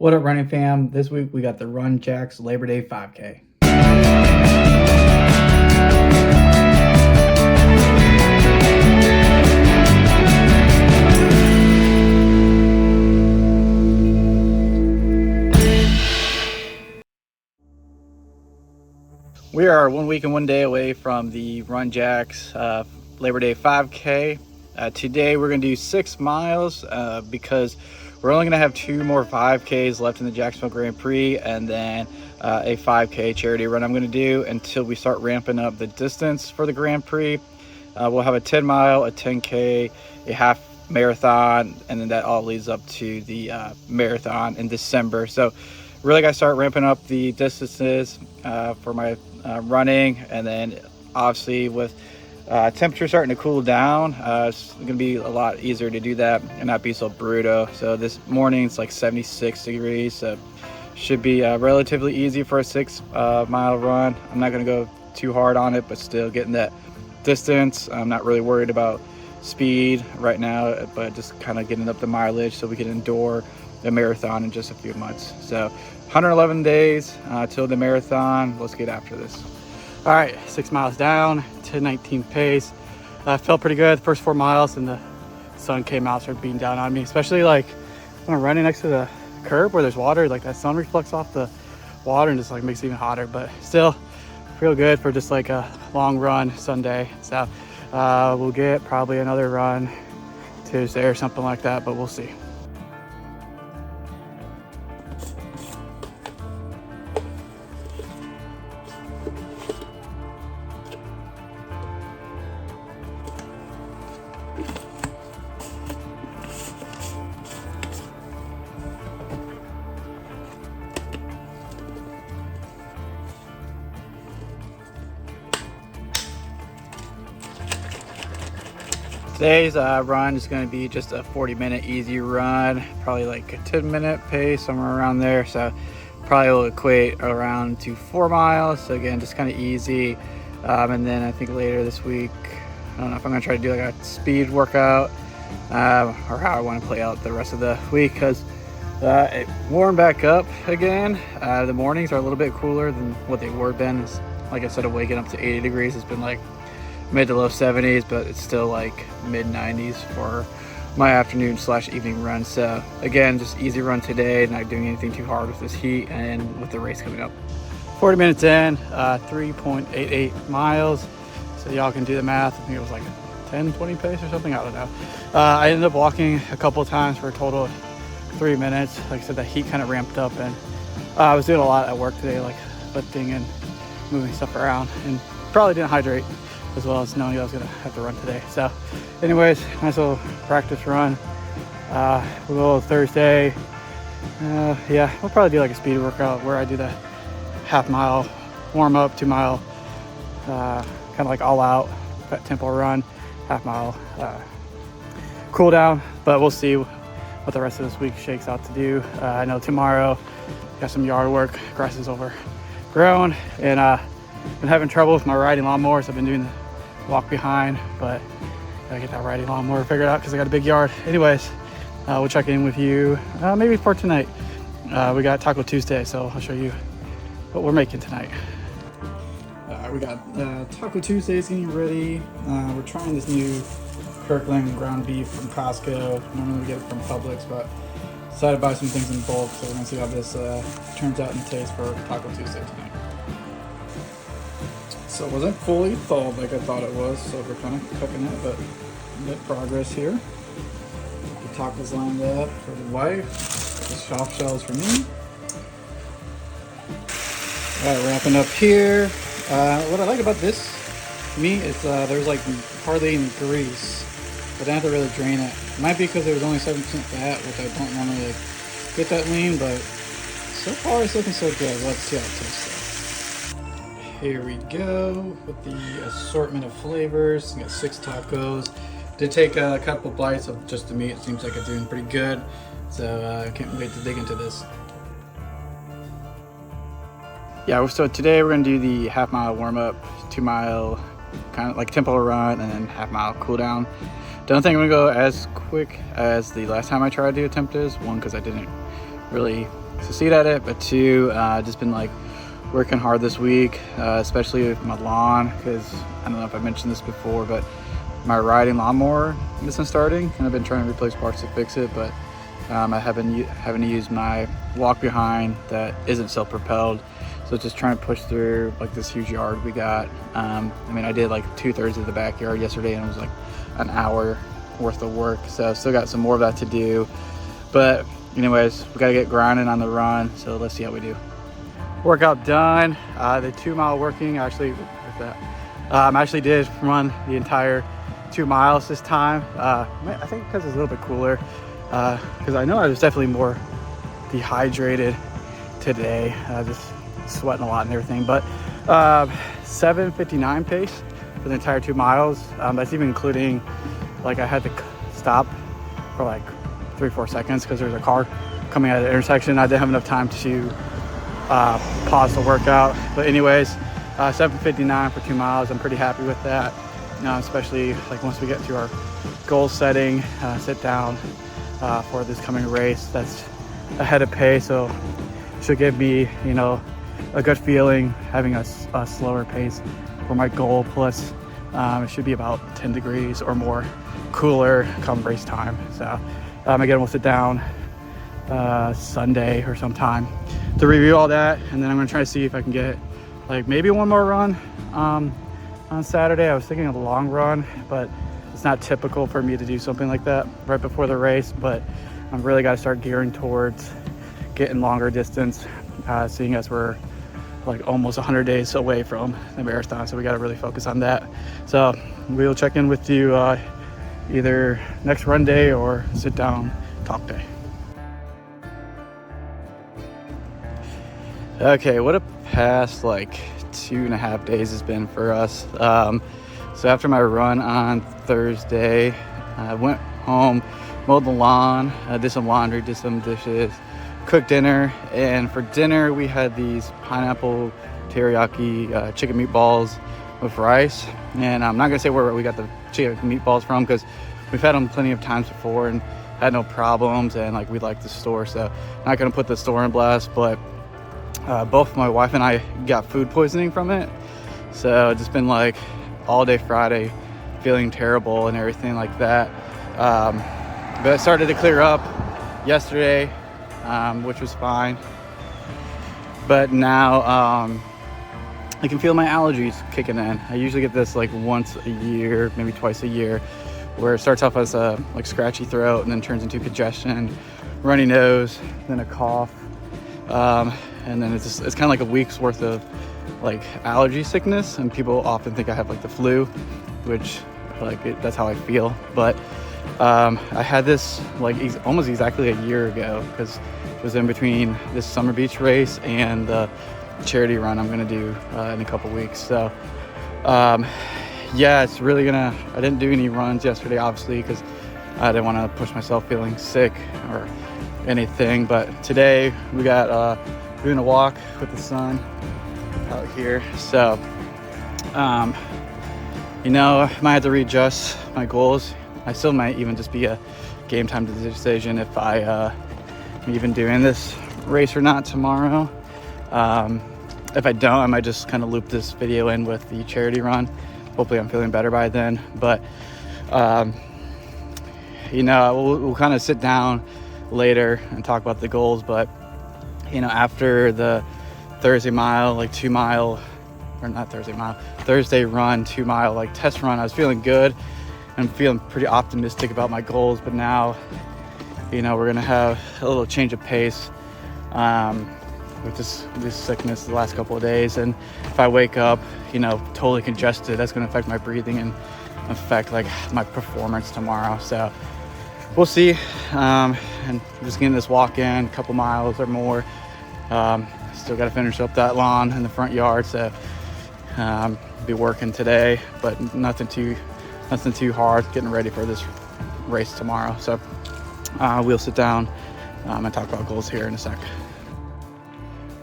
What up, running fam? This week we got the Run Jacks Labor Day 5K. We are 1 week and 1 day away from the Run Jacks Labor Day 5K. Today we're going to do 6 miles because we're only going to have 2 more 5Ks left in the Jacksonville Grand Prix, and then a 5K charity run I'm going to do until we start ramping up the distance for the Grand Prix. We'll have a 10 mile, a 10K, a half marathon, and then that all leads up to the marathon in December. So really got to start ramping up the distances for my running, and then obviously with temperature starting to cool down, it's going to be a lot easier to do that and not be so brutal. So this morning it's like 76 degrees, so should be relatively easy for a 6 mile run. I'm not going to go too hard on it, but still getting that distance. I'm not really worried about speed right now, but just kind of getting up the mileage so we can endure the marathon in just a few months. So 111 days till the marathon. Let's get after this. All right, 6 miles down, 10:19 pace. Felt pretty good the first 4 miles, and the sun came out, started beating down on me, especially like when I'm running next to the curb where there's water. Like that sun reflects off the water and just like makes it even hotter, but still feel good for just like a long run Sunday. So we'll get probably another run Tuesday or something like that, but we'll see. Today's run is going to be just a 40-minute easy run, probably like a 10-minute pace, somewhere around there. So probably will equate around to 4 miles. So again, just kind of easy. And then I think later this week, I don't know if I'm going to try to do like a speed workout or how I want to play out the rest of the week, because it warmed back up again. The mornings are a little bit cooler than what they were been. Like I said, waking up to 80 degrees has been like mid to low 70s, but it's still like mid 90s for my afternoon / evening run. So again, just easy run today, not doing anything too hard with this heat and with the race coming up. 40 minutes in, 3.88 miles. So y'all can do the math. I think it was like 10-20 pace or something, I don't know. I ended up walking a couple of times for a total of 3 minutes. Like I said, the heat kind of ramped up, and I was doing a lot at work today, like lifting and moving stuff around, and probably didn't hydrate as well as knowing I was gonna have to run today. So anyways, nice little practice run. We'll go Thursday. Yeah, we'll probably do like a speed workout where I do the half mile warm up, 2 mile, kind of like all out tempo run, half mile cool down, but we'll see what the rest of this week shakes out to do. I know tomorrow got some yard work, grass is overgrown, and been having trouble with my riding lawnmower, so I've been doing the walk behind, but gotta get that riding lawnmower figured out because I got a big yard. Anyways, we'll check in with you maybe for tonight. We got Taco Tuesday, so I'll show you what we're making tonight. We got Taco Tuesdays getting ready. We're trying this new Kirkland ground beef from Costco. Normally we get it from Publix, but decided to buy some things in bulk, so we're gonna see how this turns out and tastes for Taco Tuesday tonight. So it wasn't fully thawed like I thought it was, so we're kind of cooking it, but good progress here. The tacos lined up for the wife, the soft shells for me. All right, wrapping up here. What I like about this meat is there's like hardly any grease, but I have to really drain it. It might be because there was only 7% fat, which I don't normally like get that lean, but so far it's looking so good. Let's see how it tastes. Here we go with the assortment of flavors. We got 6 tacos. Did take a couple bites of just the meat. It seems like it's doing pretty good. So I can't wait to dig into this. Yeah, so today we're gonna do the half mile warm up, 2 mile kind of like tempo run, and then half mile cool down. Don't think I'm gonna go as quick as the last time I tried to attempt this. One, because I didn't really succeed at it, but two, just been like working hard this week, especially with my lawn, because I don't know if I mentioned this before, but my riding lawnmower isn't starting, and I've been trying to replace parts to fix it, but I haven't having to use my walk behind that isn't self-propelled. So just trying to push through like this huge yard we got. I mean, I did like 2/3 of the backyard yesterday, and it was like an hour worth of work. So still got some more of that to do. But anyways, we gotta get grinding on the run. So let's see how we do. Workout done. The 2 mile working, actually, with that, actually did run the entire 2 miles this time. I think because it's a little bit cooler. Because I know I was definitely more dehydrated today. Just sweating a lot and everything, but 7:59 pace for the entire 2 miles. That's even including, like, I had to stop for like 3-4 seconds because there was a car coming out of the intersection. I didn't have enough time to pause the workout, but anyways, 7:59 for 2 miles. I'm pretty happy with that, especially like once we get to our goal setting sit down for this coming race that's ahead of pace. So should give me, a good feeling having a slower pace for my goal. Plus it should be about 10 degrees or more cooler come race time. So again, we'll sit down Sunday or sometime to review all that, and then I'm gonna try to see if I can get like maybe one more run on Saturday. I was thinking of a long run, but it's not typical for me to do something like that right before the race. But I'm really got to start gearing towards getting longer distance, seeing as we're like almost 100 days away from the marathon. So we got to really focus on that. So we'll check in with you either next run day or sit down talk day. Okay, what a past like 2.5 days has been for us. So after my run on Thursday, I went home, mowed the lawn, did some laundry, did some dishes, cooked dinner, and for dinner we had these pineapple teriyaki chicken meatballs with rice. And I'm not gonna say where we got the chicken meatballs from, because we've had them plenty of times before and had no problems, and like we like the store, so not gonna put the store in blast. But both my wife and I got food poisoning from it, so it's just been like all day Friday feeling terrible and everything like that. But it started to clear up yesterday, which was fine. But now I can feel my allergies kicking in. I usually get this like once a year, maybe twice a year, where it starts off as a like scratchy throat and then turns into congestion, runny nose, then a cough, and then it's kind of like a week's worth of like allergy sickness. And people often think I have like the flu, which that's how I feel. But I had this like almost exactly a year ago, because it was in between this Summer Beach race and the charity run I'm gonna do in a couple weeks. So yeah, it's really I didn't do any runs yesterday, obviously, because I didn't want to push myself feeling sick or anything. But today we got doing a walk with the sun out here. So I might have to readjust my goals. I still might even just be a game time decision if I am even doing this race or not tomorrow. If I don't, I might just kind of loop this video in with the charity run. Hopefully I'm feeling better by then. But we'll kind of sit down later and talk about the goals. But after the Thursday mile, like 2 mile, or not Thursday mile, Thursday run, 2 mile like test run, I was feeling good and feeling pretty optimistic about my goals. But now, we're gonna have a little change of pace with this sickness the last couple of days. And if I wake up, totally congested, that's gonna affect my breathing and affect like my performance tomorrow. So we'll see. And just getting this walk in, a couple miles or more. Still got to finish up that lawn in the front yard, so be working today, but nothing too hard, getting ready for this race tomorrow. So we'll sit down and talk about goals here in a sec.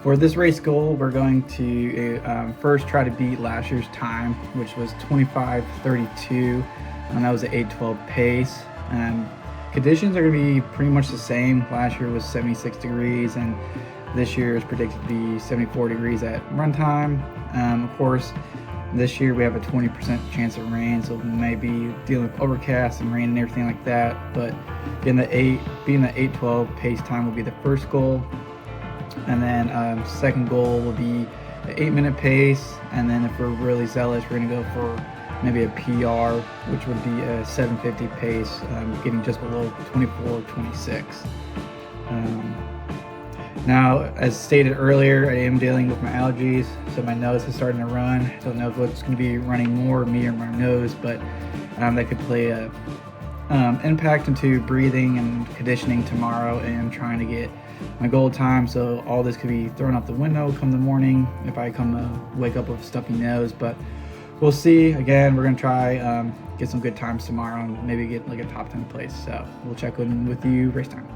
For this race goal, we're going to first try to beat last year's time, which was 25:32, and that was an 8:12 pace. And Conditions are going to be pretty much the same. Last year was 76 degrees, and this year is predicted to be 74 degrees at runtime. Of course, this year we have a 20% chance of rain, so we may be dealing with overcast and rain and everything like that. But being the 8:12 pace time will be the first goal, and then second goal will be an 8-minute pace. And then if we're really zealous, we're going to go for maybe a PR, which would be a 7:50 pace, getting just below 24:26. Now, as stated earlier, I am dealing with my allergies, so my nose is starting to run. Don't know if it's going to be running more, me or my nose, but that could play a impact into breathing and conditioning tomorrow, and trying to get my goal time. So all this could be thrown out the window come the morning if I come to wake up with a stuffy nose, but we'll see. Again, we're going to try get some good times tomorrow and maybe get like a top 10 place. So we'll check in with you race time.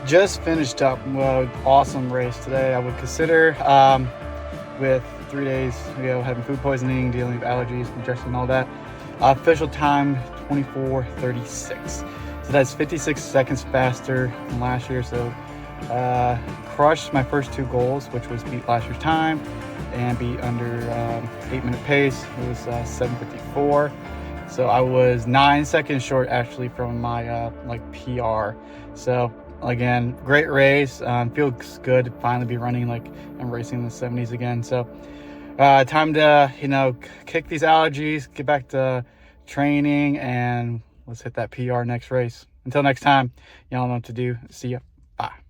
Just finished up awesome race today. I would consider with 3 days having food poisoning, dealing with allergies, congestion, and all that. Official time 24:36, so that's 56 seconds faster than last year. So crushed my first two goals, which was beat last year's time and be under 8-minute pace. It was 7:54, so I was 9 seconds short actually from my PR. So again, great race. Feels good to finally be running and racing in the 70s again. So time to kick these allergies, get back to training, and let's hit that PR next race. Until next time, y'all know what to do. See ya. Bye.